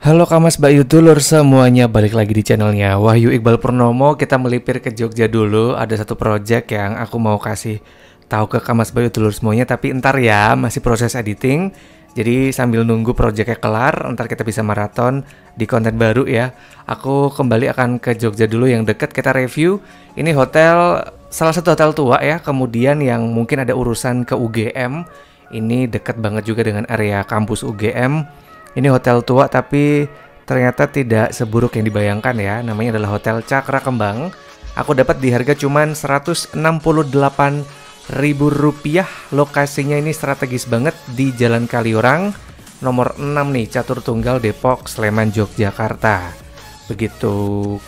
Halo Kamas Bayu Dulur semuanya, balik lagi di channelnya Wahyu Iqbal Purnomo. Kita melipir ke Jogja dulu. Ada satu project yang aku mau kasih tahu ke Kamas Bayu Dulur semuanya, tapi entar ya, masih proses editing. Jadi sambil nunggu projectnya kelar, entar kita bisa maraton di konten baru ya. Aku kembali akan ke Jogja dulu yang deket, kita review. Ini hotel, salah satu hotel tua ya. Kemudian yang mungkin ada urusan ke UGM. Ini deket banget juga dengan area kampus UGM. Ini hotel tua tapi ternyata tidak seburuk yang dibayangkan ya. Namanya adalah Hotel Cakra Kembang. Aku dapat di harga cuman Rp168.000. Lokasinya ini strategis banget di Jalan Kaliurang nomor 6 nih, Catur Tunggal, Depok, Sleman, Yogyakarta. Begitu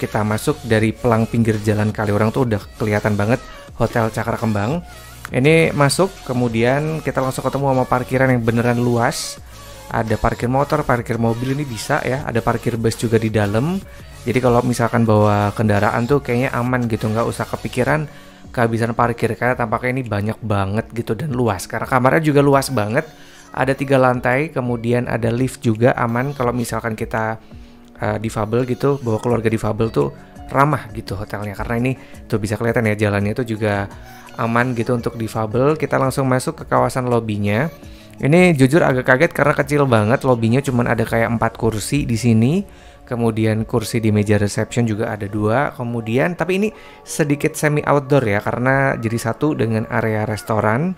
kita masuk dari pelang pinggir Jalan Kaliurang tuh udah kelihatan banget Hotel Cakra Kembang. Ini masuk, kemudian kita langsung ketemu sama parkiran yang beneran luas. Ada parkir motor, parkir mobil ini bisa ya. Ada parkir bus juga di dalam. Jadi kalau misalkan bawa kendaraan tuh kayaknya aman gitu, nggak usah kepikiran kehabisan parkir karena tampaknya ini banyak banget gitu dan luas. Karena kamarnya juga luas banget. Ada 3 lantai, kemudian ada lift juga aman kalau misalkan kita difabel gitu, bawa keluarga difabel tuh ramah gitu hotelnya. Karena ini tuh bisa kelihatan ya jalannya tuh juga aman gitu untuk difabel. Kita langsung masuk ke kawasan lobinya. Ini jujur agak kaget karena kecil banget lobinya, cuman ada kayak 4 kursi di sini. Kemudian kursi di meja reception juga ada 2. Kemudian tapi ini sedikit semi outdoor ya karena jadi satu dengan area restoran.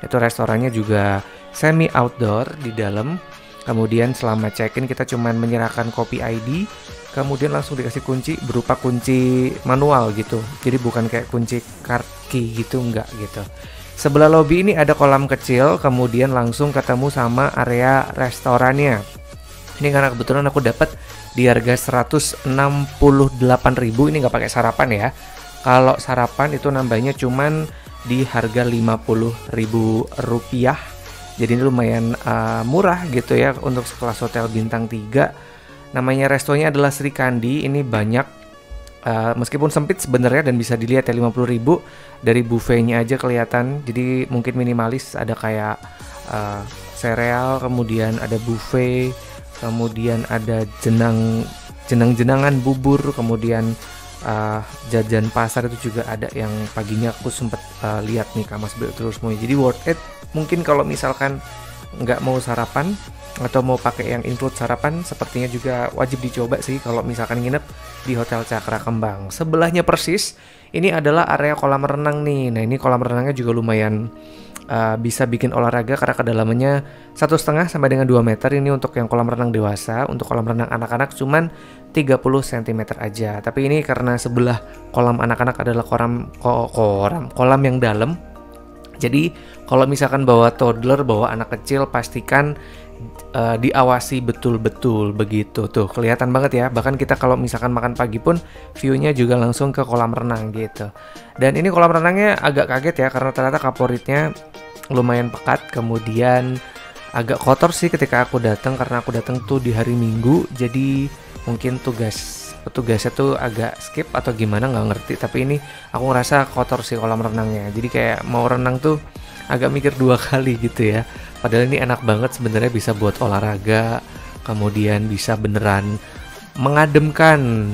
Itu restorannya juga semi outdoor di dalam. Kemudian selama check-in kita cuman menyerahkan kopi ID, kemudian langsung dikasih kunci berupa kunci manual gitu. Jadi bukan kayak kunci card key gitu, enggak gitu. Sebelah lobi ini ada kolam kecil, kemudian langsung ketemu sama area restorannya. Ini karena kebetulan aku dapat di harga Rp168.000, ini nggak pakai sarapan ya. Kalau sarapan itu nambahnya cuman di harga Rp50.000. Jadi ini lumayan murah gitu ya untuk sekelas hotel bintang 3. Namanya restonya adalah Sri Kandi. Ini banyak meskipun sempit sebenarnya dan bisa dilihat ya 50.000 dari buffetnya aja kelihatan. Jadi mungkin minimalis, ada kayak sereal, kemudian ada buffet, kemudian ada jenang-jenangan bubur, kemudian jajan pasar itu juga ada yang paginya aku sempet lihat nih Kamas terus semuanya. Jadi worth it. Mungkin kalau misalkan nggak mau sarapan atau mau pakai yang include sarapan, sepertinya juga wajib dicoba sih kalau misalkan nginep di Hotel Cakra Kembang. Sebelahnya persis ini adalah area kolam renang nih. Nah ini kolam renangnya juga lumayan bisa bikin olahraga karena kedalamannya 1,5 sampai dengan 2 meter. Ini untuk yang kolam renang dewasa. Untuk kolam renang anak-anak cuman 30 cm aja. Tapi ini karena sebelah kolam anak-anak adalah kolam yang dalam. Jadi kalau misalkan bawa toddler, bawa anak kecil, pastikan diawasi betul-betul begitu. Tuh kelihatan banget ya. Bahkan kita kalau misalkan makan pagi pun view-nya juga langsung ke kolam renang gitu. Dan ini kolam renangnya agak kaget ya karena ternyata kaporitnya lumayan pekat. Kemudian agak kotor sih ketika aku datang karena aku datang tuh di hari Minggu. Jadi mungkin petugasnya tuh agak skip atau gimana nggak ngerti. Tapi ini aku ngerasa kotor sih kolam renangnya. Jadi kayak mau renang tuh agak mikir 2 kali gitu ya. Padahal ini enak banget sebenarnya, bisa buat olahraga, kemudian bisa beneran mengademkan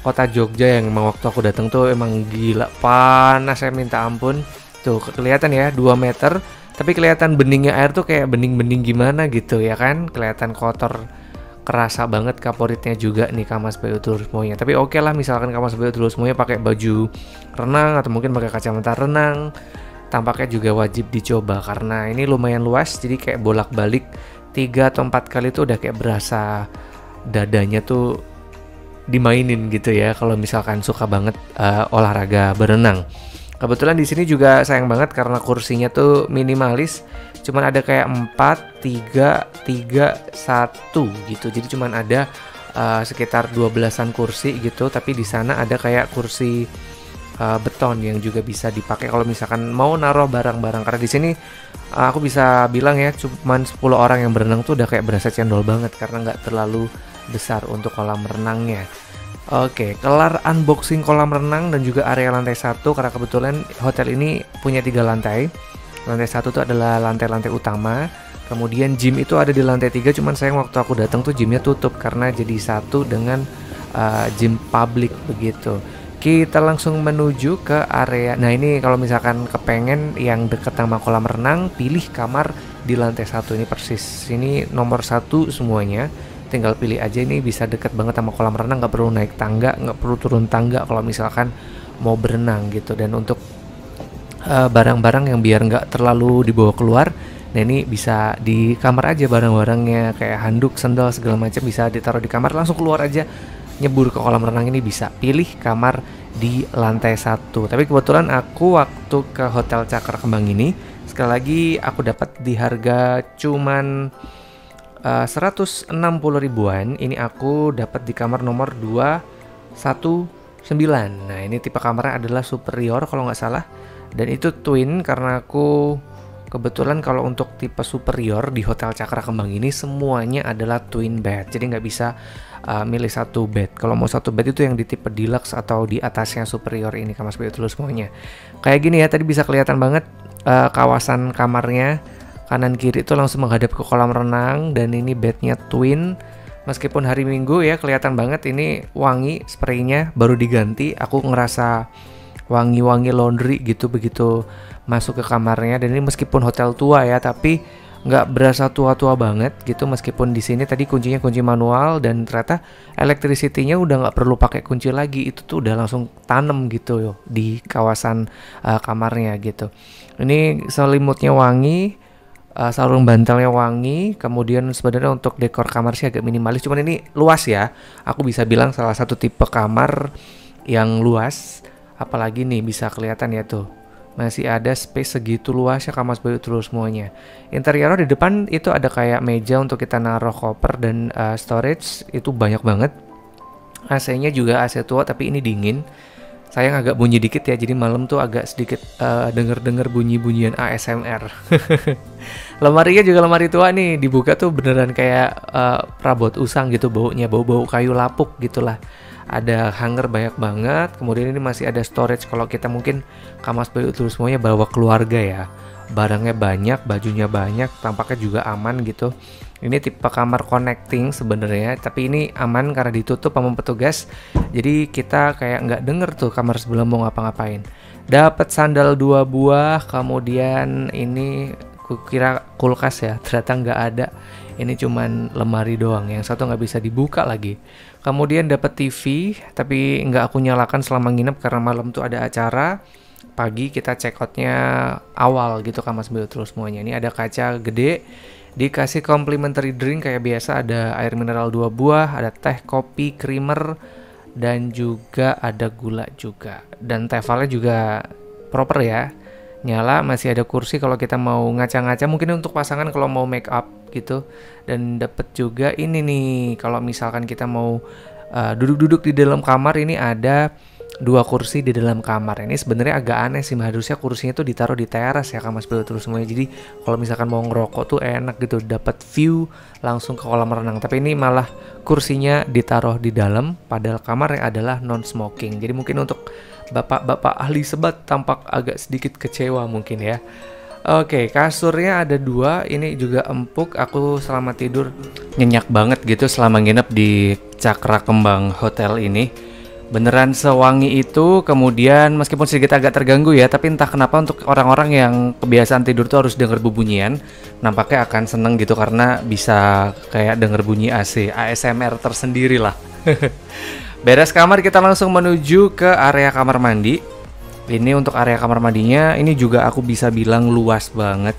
kota Jogja yang emang waktu aku datang tuh emang gila panas, saya minta ampun. Tuh kelihatan ya 2 meter, tapi kelihatan beningnya air tuh kayak bening-bening gimana gitu ya kan, kelihatan kotor, kerasa banget kaporitnya juga nih Kamas Bayu Dulur semuanya. Tapi oke lah misalkan Kamas Bayu Dulur semuanya pakai baju renang atau mungkin pakai kacamata renang, tampaknya juga wajib dicoba karena ini lumayan luas. Jadi kayak bolak-balik 3 atau 4 kali tuh udah kayak berasa dadanya tuh dimainin gitu ya kalau misalkan suka banget olahraga berenang. Kebetulan di sini juga sayang banget karena kursinya tuh minimalis, cuman ada kayak 4, 3, 3, 1 gitu. Jadi cuman ada sekitar 12-an kursi gitu, tapi di sana ada kayak kursi beton yang juga bisa dipakai kalau misalkan mau naruh barang-barang. Karena di sini aku bisa bilang ya cuman 10 orang yang berenang tuh udah kayak berasa cendol banget karena nggak terlalu besar untuk kolam renangnya. Oke, kelar unboxing kolam renang dan juga area lantai 1 karena kebetulan hotel ini punya 3 lantai. Lantai 1 itu adalah lantai-lantai utama, Kemudian gym itu ada di lantai 3, cuman sayang waktu aku datang tuh gymnya tutup karena jadi satu dengan gym publik begitu. Kita langsung menuju ke area. Nah ini kalau misalkan kepengen yang deket sama kolam renang, pilih kamar di lantai 1 ini persis. Ini nomor 1 semuanya. Tinggal pilih aja, ini bisa deket banget sama kolam renang, nggak perlu naik tangga, nggak perlu turun tangga kalau misalkan mau berenang gitu. Dan untuk barang-barang yang biar nggak terlalu dibawa keluar, nah ini bisa di kamar aja barang-barangnya, kayak handuk, sendal segala macam bisa ditaruh di kamar, langsung keluar aja nyebur ke kolam renang. Ini bisa pilih kamar di lantai 1. Tapi kebetulan aku waktu ke Hotel Cakra Kembang ini, sekali lagi aku dapat di harga cuman 160 ribuan. Ini aku dapat di kamar nomor 219. Nah ini tipe kamarnya adalah superior kalau nggak salah, dan itu twin karena aku kebetulan kalau untuk tipe superior di Hotel Cakra Kembang ini semuanya adalah twin bed, jadi nggak bisa milih satu bed. Kalau mau satu bed itu yang di tipe deluxe atau di atasnya superior ini, kamar seperti itu semuanya. Kayak gini ya, tadi bisa kelihatan banget kawasan kamarnya kanan kiri itu langsung menghadap ke kolam renang, dan ini bednya twin. Meskipun hari Minggu ya kelihatan banget ini wangi, spraynya baru diganti. Aku ngerasa wangi-wangi laundry gitu begitu masuk ke kamarnya. Dan ini meskipun hotel tua ya, tapi nggak berasa tua-tua banget gitu. Meskipun di sini tadi kuncinya kunci manual, dan ternyata electricity-nya udah nggak perlu pakai kunci lagi, itu tuh udah langsung tanam gitu yo di kawasan kamarnya gitu. Ini selimutnya wangi, sarung bantalnya wangi. Kemudian sebenarnya untuk dekor kamar sih agak minimalis, cuman ini luas ya. Aku bisa bilang salah satu tipe kamar yang luas. Apalagi nih bisa kelihatan ya tuh, masih ada space segitu luasnya kamar seperti itu semuanya. Interiornya di depan itu ada kayak meja untuk kita naruh koper dan storage, itu banyak banget. AC-nya juga AC tua tapi ini dingin. Sayang agak bunyi dikit ya, jadi malam tuh agak sedikit denger-denger bunyi-bunyian ASMR. Lemarinya juga lemari tua nih, dibuka tuh beneran kayak perabot usang gitu, baunya bau-bau kayu lapuk gitulah. Ada hanger banyak banget. Kemudian ini masih ada storage kalau kita mungkin kamar seperti itu semuanya bawa keluarga ya. Barangnya banyak, bajunya banyak, tampaknya juga aman gitu. Ini tipe kamar connecting sebenarnya, tapi ini aman karena ditutup sama petugas. Jadi kita kayak nggak denger tuh kamar sebelah mau ngapa-ngapain. Dapat sandal 2 buah, kemudian ini kukira kulkas ya, ternyata nggak ada. Ini cuman lemari doang, yang satu nggak bisa dibuka lagi. Kemudian dapat TV, tapi nggak aku nyalakan selama nginep karena malam tuh ada acara. Pagi kita check outnya awal gitu kamar sebelah terus semuanya. Ini ada kaca gede, dikasih complimentary drink kayak biasa, ada air mineral 2 buah, ada teh, kopi, creamer, dan juga ada gula juga. Dan tefalnya juga proper ya, nyala. Masih ada kursi kalau kita mau ngaca-ngaca, mungkin untuk pasangan kalau mau make up gitu. Dan dapat juga ini nih, kalau misalkan kita mau duduk-duduk di dalam kamar, ini ada 2 kursi di dalam kamar. Ini sebenarnya agak aneh sih, harusnya kursinya tuh ditaruh di teras ya kamar sebelah terus semuanya. Jadi kalau misalkan mau ngerokok tuh enak gitu, dapat view langsung ke kolam renang. Tapi ini malah kursinya ditaruh di dalam, padahal kamarnya adalah non smoking. Jadi mungkin untuk bapak-bapak ahli sebat tampak agak sedikit kecewa mungkin ya. Oke, kasurnya ada 2, ini juga empuk. Aku selama tidur nyenyak banget gitu selama nginep di Cakra Kembang Hotel ini. Beneran sewangi itu. Kemudian meskipun sedikit agak terganggu ya, tapi entah kenapa untuk orang-orang yang kebiasaan tidur tuh harus denger bubunyian, nampaknya akan seneng gitu karena bisa kayak denger bunyi AC, ASMR tersendiri lah. Beres kamar, kita langsung menuju ke area kamar mandi. Ini untuk area kamar mandinya, ini juga aku bisa bilang luas banget,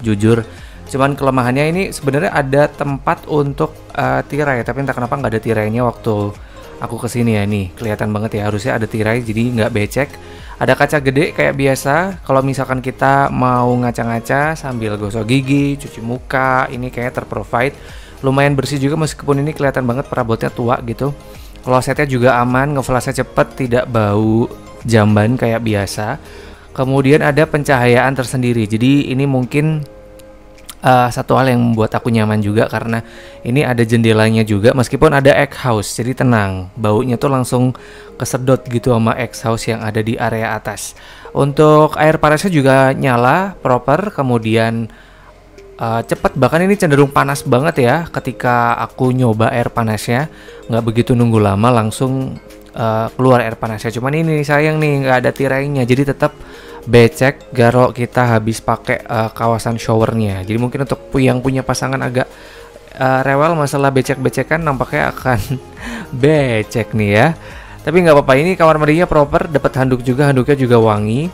jujur. Cuman kelemahannya ini sebenarnya ada tempat untuk tirai, tapi entah kenapa nggak ada tirainya waktu aku kesini ya. Nih kelihatan banget ya, harusnya ada tirai jadi nggak becek. Ada kaca gede kayak biasa. Kalau misalkan kita mau ngaca-ngaca sambil gosok gigi, cuci muka, ini kayaknya terprovide. Lumayan bersih juga meskipun ini kelihatan banget perabotnya tua gitu. Klosetnya juga aman, ngeflashnya cepet, tidak bau jamban kayak biasa. Kemudian ada pencahayaan tersendiri. Jadi ini mungkin satu hal yang membuat aku nyaman juga karena ini ada jendelanya juga, meskipun ada egg house, jadi tenang, baunya tuh langsung kesedot gitu sama egg house yang ada di area atas. Untuk air panasnya juga nyala proper. Kemudian cepet, bahkan ini cenderung panas banget ya ketika aku nyoba air panasnya. Nggak begitu nunggu lama, langsung keluar air panasnya. Cuman ini sayang nih nggak ada tirainya, jadi tetap becek kalau kita habis pakai kawasan showernya. Jadi mungkin untuk yang punya pasangan agak rewel masalah becek-becekan, nampaknya akan becek nih ya. Tapi nggak apa-apa, ini kamar mandinya proper, dapat handuk juga, handuknya juga wangi.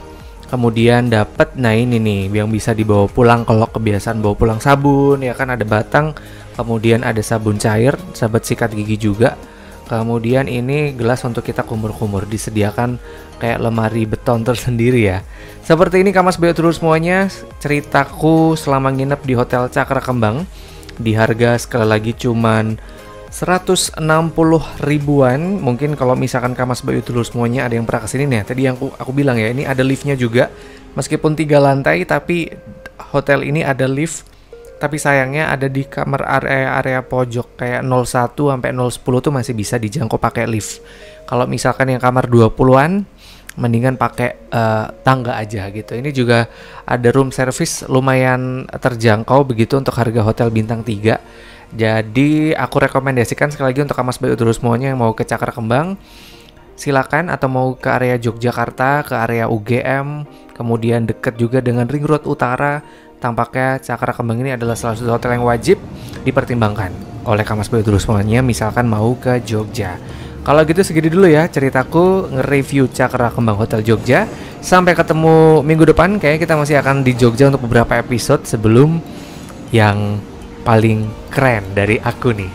Kemudian dapat, nah ini nih yang bisa dibawa pulang kalau kebiasaan bawa pulang sabun ya kan, ada batang, kemudian ada sabun cair, sahabat sikat gigi juga. Kemudian ini gelas untuk kita kumur-kumur, disediakan kayak lemari beton tersendiri ya. Seperti ini Kamas Bayu Telur semuanya, ceritaku selama nginep di Hotel Cakra Kembang. Di harga sekali lagi cuman 160 ribuan. Mungkin kalau misalkan Kamas Bayu Telur semuanya ada yang pernah kesini nih, tadi yang aku bilang ya, ini ada liftnya juga. Meskipun 3 lantai, tapi hotel ini ada lift. Tapi sayangnya ada di kamar area pojok, kayak 01 sampai 010 tuh masih bisa dijangkau pakai lift. Kalau misalkan yang kamar 20-an, mendingan pakai tangga aja gitu. Ini juga ada room service lumayan terjangkau begitu untuk harga hotel bintang 3. Jadi aku rekomendasikan sekali lagi untuk Kamas Bayu Telur semuanya yang mau ke Cakra Kembang, silakan, atau mau ke area Yogyakarta, ke area UGM, kemudian dekat juga dengan Ring Road Utara. Tampaknya Cakra Kembang ini adalah salah satu hotel yang wajib dipertimbangkan oleh Kamas Bayu Telur semuanya misalkan mau ke Jogja. Kalau gitu segini dulu ya ceritaku nge-review Cakra Kembang Hotel Jogja. Sampai ketemu minggu depan, kayaknya kita masih akan di Jogja untuk beberapa episode sebelum yang paling keren dari aku nih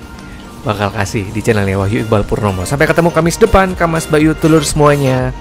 bakal kasih di channelnya Wahyu Iqbal Purnomo. Sampai ketemu Kamis depan, Kamas Bayu Telur semuanya.